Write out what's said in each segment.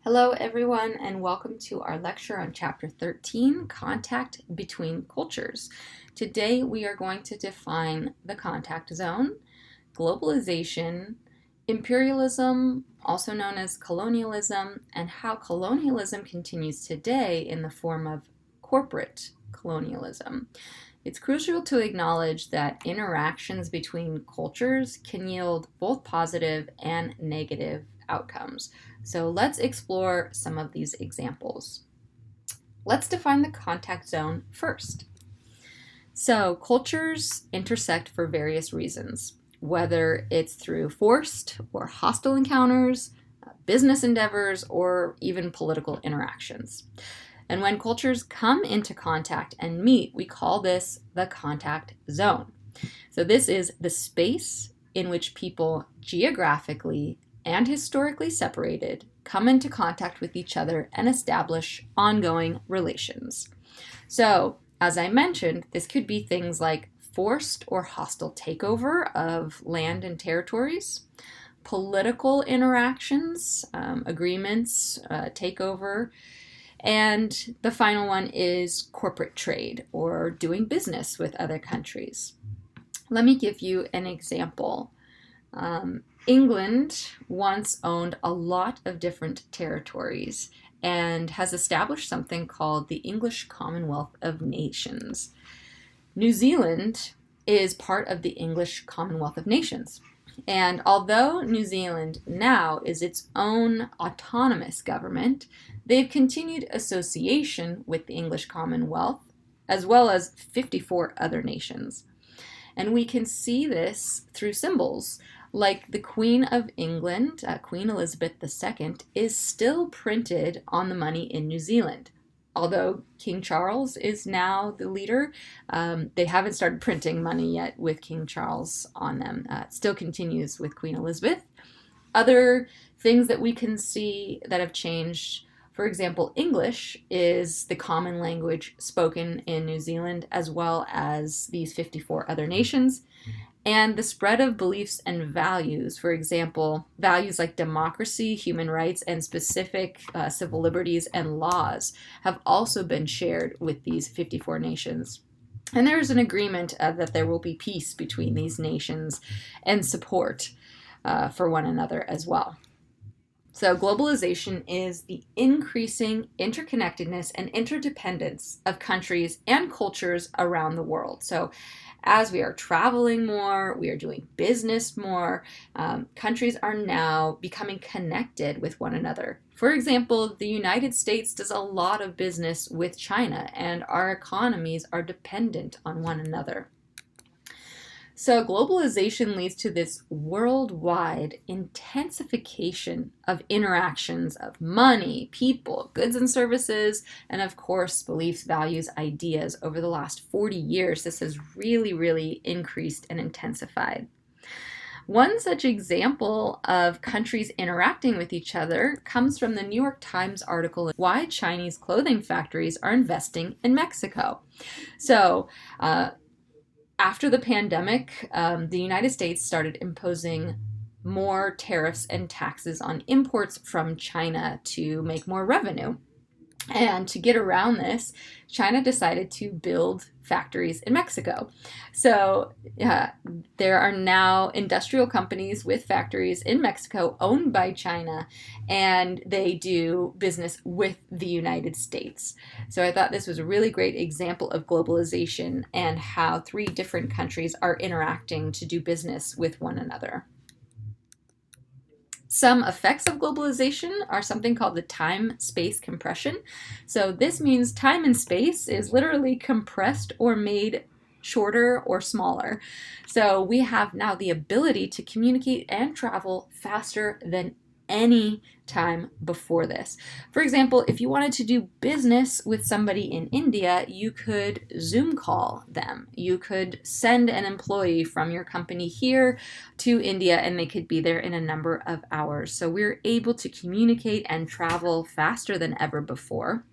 Hello everyone, and welcome to our lecture on Chapter 13, Contact Between Cultures. Today we are going to define the contact zone, globalization, imperialism, also known as colonialism, and how colonialism continues today in the form of corporate colonialism. It's crucial to acknowledge that interactions between cultures can yield both positive and negative outcomes. So let's explore some of these examples. Let's define the contact zone first. So cultures intersect for various reasons, whether it's through forced or hostile encounters, business endeavors, or even political interactions. And when cultures come into contact and meet, we call this the contact zone. So this is the space in which people geographically and historically separated come into contact with each other and establish ongoing relations. So, as I mentioned, this could be things like forced or hostile takeover of land and territories, political interactions, agreements, takeover, and the final one is corporate trade or doing business with other countries. Let me give you an example. England once owned a lot of different territories and has established something called the English Commonwealth of Nations. New Zealand is part of the English Commonwealth of Nations. And although New Zealand now is its own autonomous government, they've continued association with the English Commonwealth, as well as 54 other nations. And we can see this through symbols, like the Queen of England, Queen Elizabeth II, is still printed on the money in New Zealand. Although King Charles is now the leader, they haven't started printing money yet with King Charles on them. It still continues with Queen Elizabeth. Other things that we can see that have changed, for example, English is the common language spoken in New Zealand as well as these 54 other nations. And the spread of beliefs and values, for example, values like democracy, human rights, and specific civil liberties and laws have also been shared with these 54 nations. And there's an agreement that there will be peace between these nations and support for one another as well. So globalization is the increasing interconnectedness and interdependence of countries and cultures around the world. So as we are traveling more, we are doing business more, countries are now becoming connected with one another. For example, the United States does a lot of business with China, and our economies are dependent on one another. So globalization leads to this worldwide intensification of interactions of money, people, goods and services, and of course, beliefs, values, ideas. Over the last 40 years, this has really increased and intensified. One such example of countries interacting with each other comes from the New York Times article, Why Chinese Clothing Factories Are Investing in Mexico. So, after the pandemic, the United States started imposing more tariffs and taxes on imports from China to make more revenue. And to get around this, China decided to build factories in Mexico. So there are now industrial companies with factories in Mexico owned by China, and they do business with the United States. So I thought this was a really great example of globalization and how three different countries are interacting to do business with one another. Some effects of globalization are something called the time-space compression. So this means time and space is literally compressed or made shorter or smaller. So we have now the ability to communicate and travel faster than any time before this. For example, if you wanted to do business with somebody in India, you could Zoom call them. You could send an employee from your company here to India and they could be there in a number of hours. So we're able to communicate and travel faster than ever before,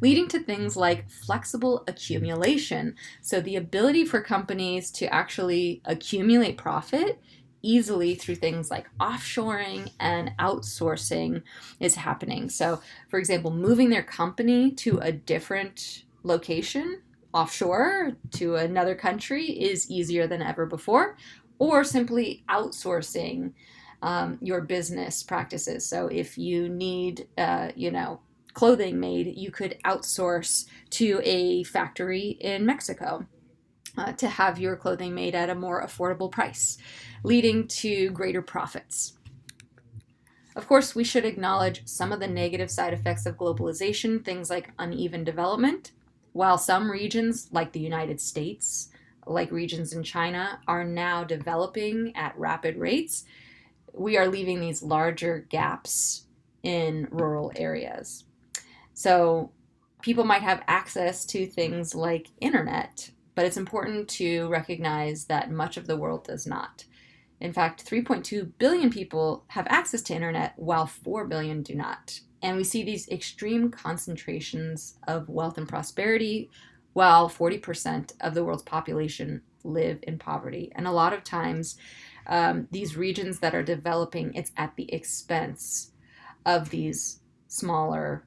leading to things like flexible accumulation. So the ability for companies to actually accumulate profit easily through things like offshoring and outsourcing is happening. So, for example, moving their company to a different location offshore to another country is easier than ever before, or simply outsourcing your business practices. So if you need, clothing made, you could outsource to a factory in Mexico to have your clothing made at a more affordable price, leading to greater profits. Of course, we should acknowledge some of the negative side effects of globalization, things like uneven development. While some regions, like the United States, like regions in China, are now developing at rapid rates, we are leaving these larger gaps in rural areas. So people might have access to things like internet, but it's important to recognize that much of the world does not. In fact, 3.2 billion people have access to internet, while 4 billion do not. And we see these extreme concentrations of wealth and prosperity, while 40% of the world's population live in poverty. And a lot of times, these regions that are developing, it's at the expense of these smaller,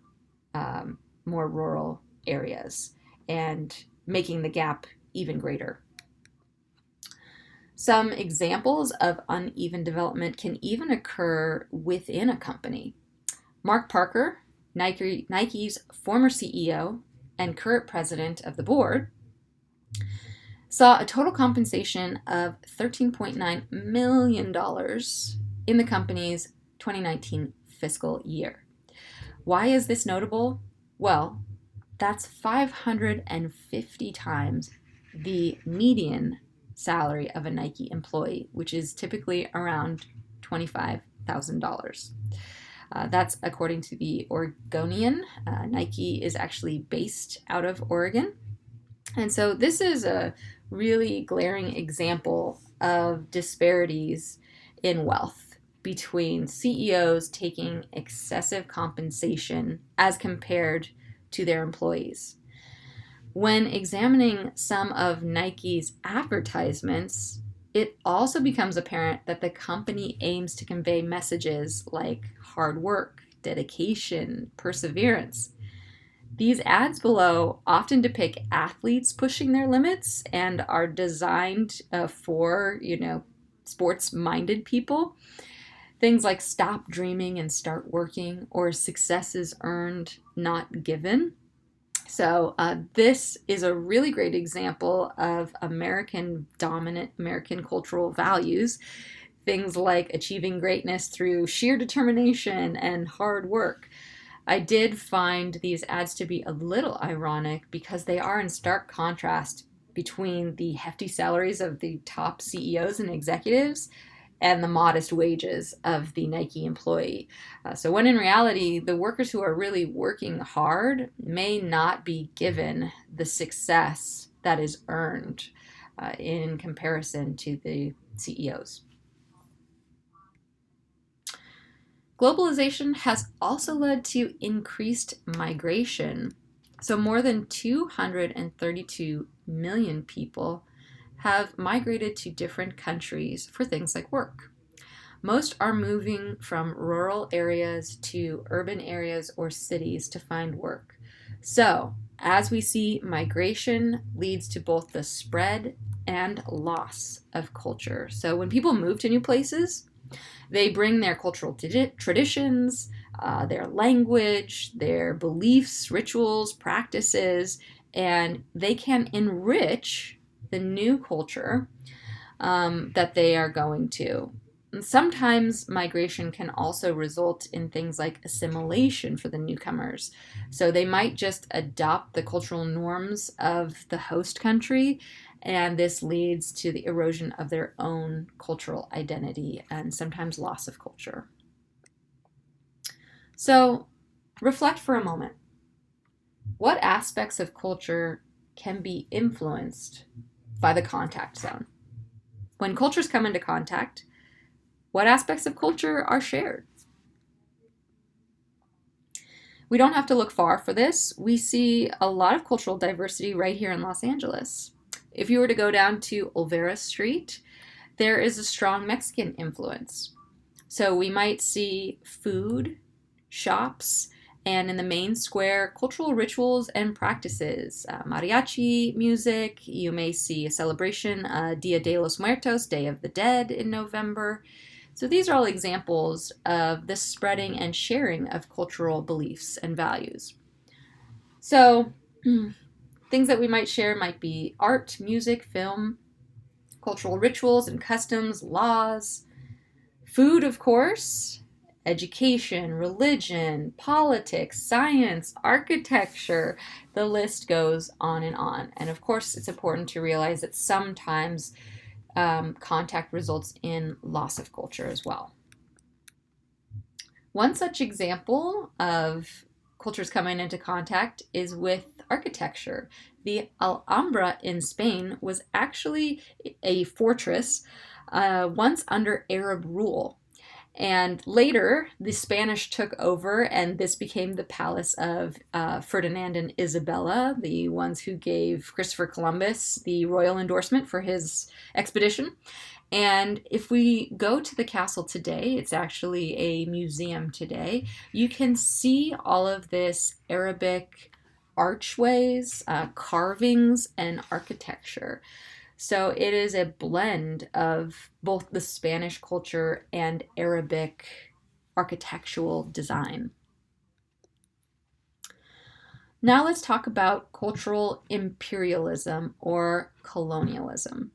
more rural areas, and making the gap even greater. Some examples of uneven development can even occur within a company. Mark Parker, Nike's former CEO and current president of the board, saw a total compensation of $13.9 million in the company's 2019 fiscal year. Why is this notable? Well, that's 550 times the median salary of a Nike employee, which is typically around $25,000. That's according to the Oregonian. Nike is actually based out of Oregon. And so this is a really glaring example of disparities in wealth between CEOs taking excessive compensation as compared to their employees. When examining some of Nike's advertisements, it also becomes apparent that the company aims to convey messages like hard work, dedication, perseverance. These ads below often depict athletes pushing their limits and are designed for, sports-minded people. Things like stop dreaming and start working, or success is earned, not given. So this is a really great example of dominant American cultural values, things like achieving greatness through sheer determination and hard work. I did find these ads to be a little ironic because they are in stark contrast between the hefty salaries of the top CEOs and executives and the modest wages of the Nike employee. So when in reality, the workers who are really working hard may not be given the success that is earned in comparison to the CEOs. Globalization has also led to increased migration. So more than 232 million people have migrated to different countries for things like work. Most are moving from rural areas to urban areas or cities to find work. So, as we see, migration leads to both the spread and loss of culture. So when people move to new places, they bring their cultural traditions, their language, their beliefs, rituals, practices, and they can enrich the new culture that they are going to. And sometimes migration can also result in things like assimilation for the newcomers. So they might just adopt the cultural norms of the host country, and this leads to the erosion of their own cultural identity and sometimes loss of culture. So reflect for a moment. What aspects of culture can be influenced by the contact zone? When cultures come into contact, what aspects of culture are shared? We don't have to look far for this. We see a lot of cultural diversity right here in Los Angeles. If you were to go down to Olvera Street, there is a strong Mexican influence. So we might see food, shops, and in the main square, cultural rituals and practices. Mariachi music, you may see a celebration, Dia de los Muertos, Day of the Dead in November. So these are all examples of the spreading and sharing of cultural beliefs and values. So things that we might share might be art, music, film, cultural rituals and customs, laws, food, of course, education, religion, politics, science, architecture. The list goes on and on. And of course, it's important to realize that sometimes contact results in loss of culture as well. One such example of cultures coming into contact is with architecture. The Alhambra in Spain was actually a fortress once under Arab rule. And later, the Spanish took over, and this became the palace of Ferdinand and Isabella, the ones who gave Christopher Columbus the royal endorsement for his expedition. And if we go to the castle today, it's actually a museum today, you can see all of this Arabic archways, carvings, and architecture. So it is a blend of both the Spanish culture and Arabic architectural design. Now let's talk about cultural imperialism or colonialism.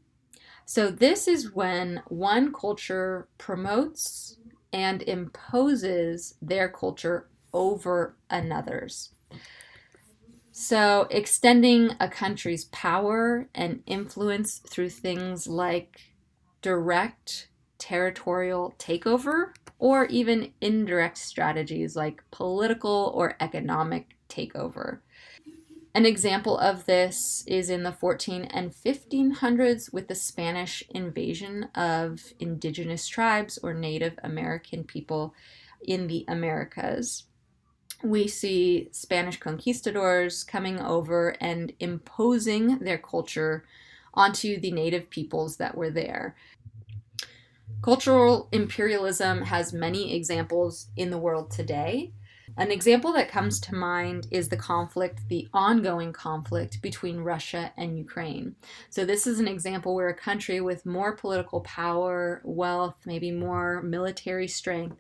So this is when one culture promotes and imposes their culture over another's. So extending a country's power and influence through things like direct territorial takeover or even indirect strategies like political or economic takeover. An example of this is in the 14 and 1500s with the Spanish invasion of indigenous tribes or Native American people in the Americas. We see Spanish conquistadors coming over and imposing their culture onto the native peoples that were there. Cultural imperialism has many examples in the world today. An example that comes to mind is the ongoing conflict between Russia and Ukraine. So this is an example where a country with more political power, wealth, maybe more military strength,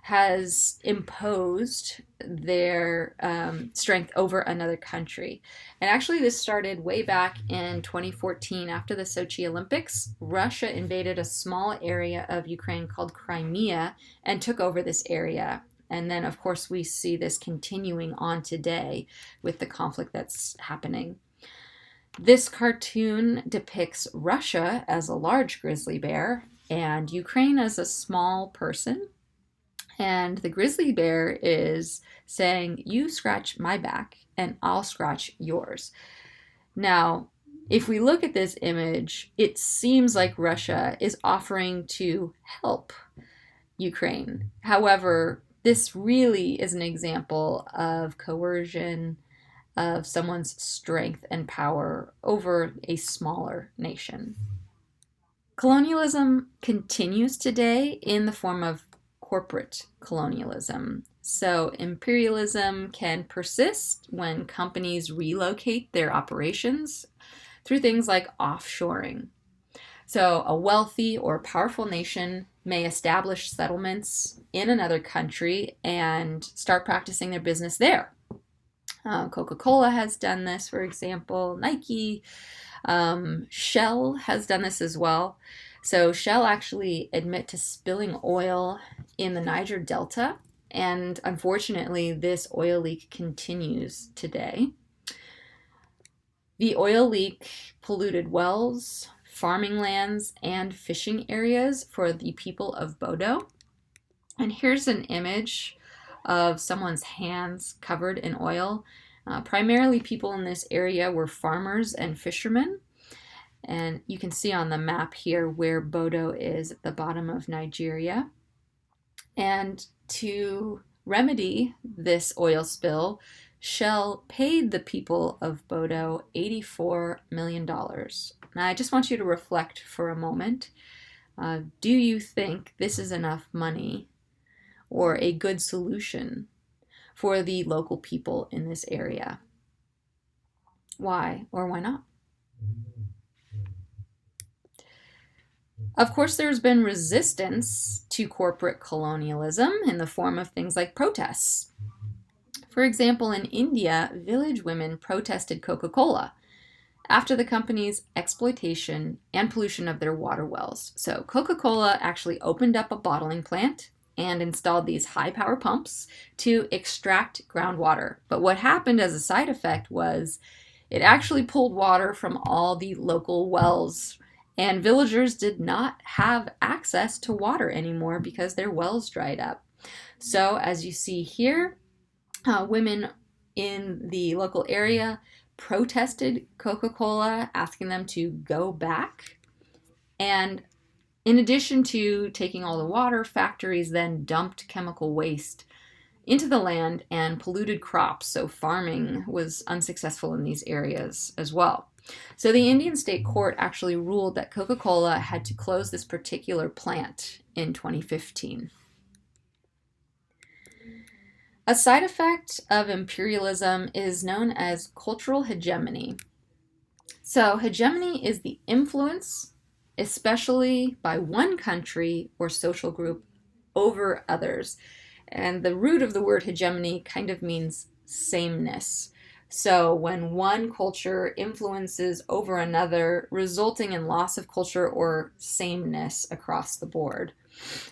has imposed their strength over another country. And actually this started way back in 2014 after the Sochi Olympics. Russia invaded a small area of Ukraine called Crimea and took over this area. And then, of course, we see this continuing on today with the conflict that's happening. This cartoon depicts Russia as a large grizzly bear and Ukraine as a small person. And the grizzly bear is saying, you scratch my back and I'll scratch yours. Now, if we look at this image, it seems like Russia is offering to help Ukraine. However, this really is an example of coercion, of someone's strength and power over a smaller nation. Colonialism continues today in the form of corporate colonialism. So imperialism can persist when companies relocate their operations through things like offshoring. So a wealthy or powerful nation may establish settlements in another country and start practicing their business there. Coca-Cola has done this, for example. Nike, Shell has done this as well. So Shell actually admit to spilling oil in the Niger Delta, and unfortunately this oil leak continues today. The oil leak polluted wells, farming lands, and fishing areas for the people of Bodo. And here's an image of someone's hands covered in oil. Primarily people in this area were farmers and fishermen. And you can see on the map here where Bodo is at the bottom of Nigeria. And to remedy this oil spill, Shell paid the people of Bodo $84 million. Now I just want you to reflect for a moment. Do you think this is enough money or a good solution for the local people in this area? Why or why not? Of course, there's been resistance to corporate colonialism in the form of things like protests. For example, in India, village women protested Coca-Cola after the company's exploitation and pollution of their water wells. So Coca-Cola actually opened up a bottling plant and installed these high power pumps to extract groundwater. But what happened as a side effect was it actually pulled water from all the local wells, and villagers did not have access to water anymore because their wells dried up. So as you see here, women in the local area protested Coca-Cola, asking them to go back. And in addition to taking all the water, factories then dumped chemical waste into the land and polluted crops, so farming was unsuccessful in these areas as well. So the Indian state court actually ruled that Coca-Cola had to close this particular plant in 2015. A side effect of imperialism is known as cultural hegemony. So hegemony is the influence, especially by one country or social group, over others. And the root of the word hegemony kind of means sameness. So when one culture influences over another, resulting in loss of culture or sameness across the board.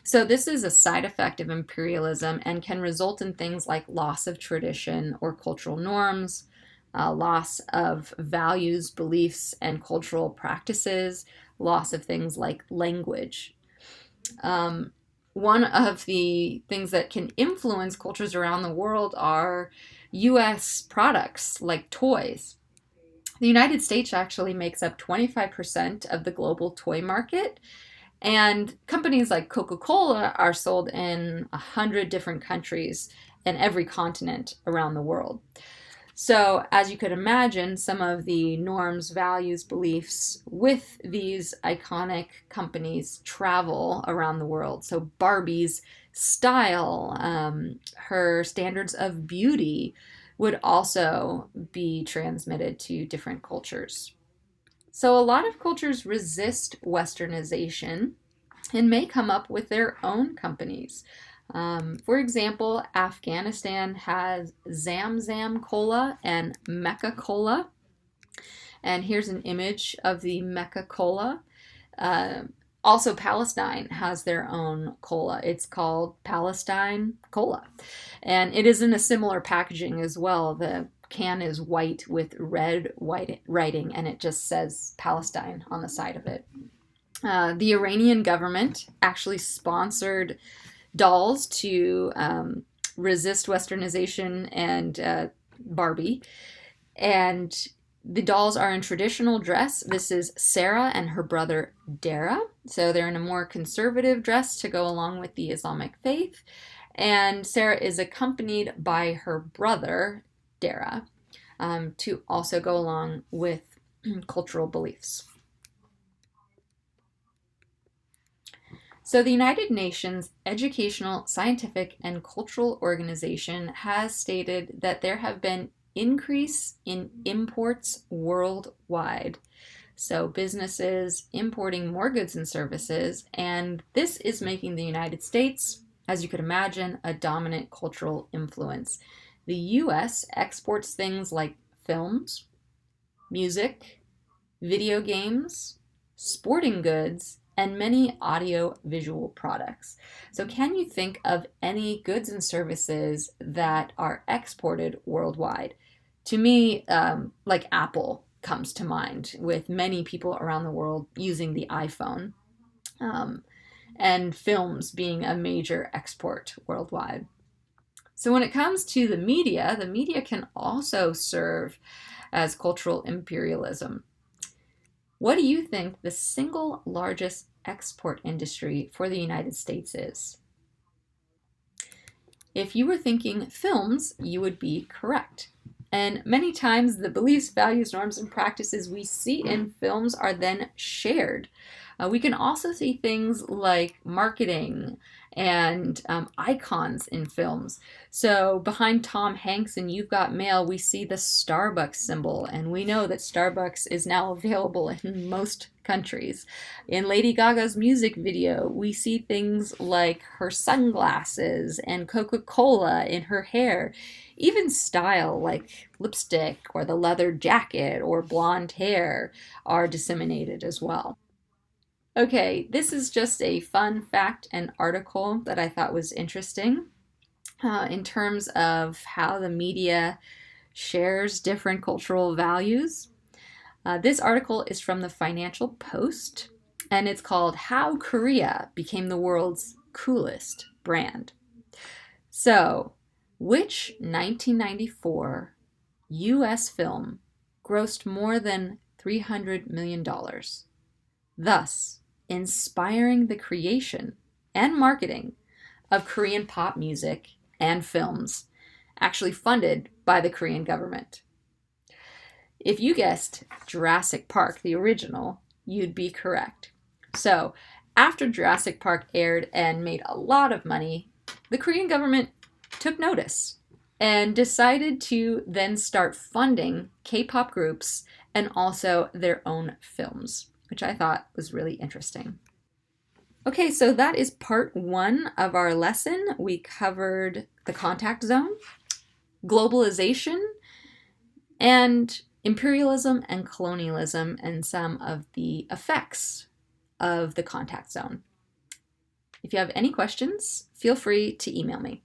So this is a side effect of imperialism and can result in things like loss of tradition or cultural norms, loss of values, beliefs, and cultural practices, loss of things like language. One of the things that can influence cultures around the world are U.S. products like toys. The United States actually makes up 25% of the global toy market, and companies like Coca-Cola are sold in 100 different countries and every continent around the world. So, as you could imagine, some of the norms, values, beliefs with these iconic companies travel around the world. So, Barbie's style, her standards of beauty would also be transmitted to different cultures. So, a lot of cultures resist Westernization and may come up with their own companies. For example, Afghanistan has Zam Cola and Mecca Cola. And here's an image of the Mecca Cola. Also, Palestine has their own cola. It's called Palestine Cola. And it is in a similar packaging as well. The can is white with red writing, and it just says Palestine on the side of it. The Iranian government actually sponsored dolls to resist Westernization and Barbie. And the dolls are in traditional dress. This is Sarah and her brother Dara. So they're in a more conservative dress to go along with the Islamic faith. And Sarah is accompanied by her brother Dara to also go along with cultural beliefs. So the United Nations Educational, Scientific, and Cultural Organization has stated that there have been increase in imports worldwide. So businesses importing more goods and services, and this is making the United States, as you could imagine, a dominant cultural influence. The US exports things like films, music, video games, sporting goods, and many audio-visual products. So can you think of any goods and services that are exported worldwide? To me, like Apple comes to mind, with many people around the world using the iPhone, and films being a major export worldwide. So when it comes to the media can also serve as cultural imperialism. What do you think the single largest export industry for the United States is? If you were thinking films, you would be correct. And many times the beliefs, values, norms, and practices we see in films are then shared. We can also see things like marketing and icons in films. So behind Tom Hanks and You've Got Mail, we see the Starbucks symbol, and we know that Starbucks is now available in most countries. In Lady Gaga's music video, we see things like her sunglasses and Coca-Cola in her hair. Even style like lipstick or the leather jacket or blonde hair are disseminated as well. Okay, this is just a fun fact and article that I thought was interesting in terms of how the media shares different cultural values. This article is from the Financial Post, and it's called How Korea Became the World's Coolest Brand. So, which 1994 US film grossed more than $300 million, thus inspiring the creation and marketing of Korean pop music and films, actually funded by the Korean government? If you guessed Jurassic Park, the original, you'd be correct. So, after Jurassic Park aired and made a lot of money, the Korean government took notice and decided to then start funding K-pop groups and also their own films, which I thought was really interesting. Okay, so that is part 1 of our lesson. We covered the contact zone, globalization, and imperialism and colonialism, and some of the effects of the contact zone. If you have any questions, feel free to email me.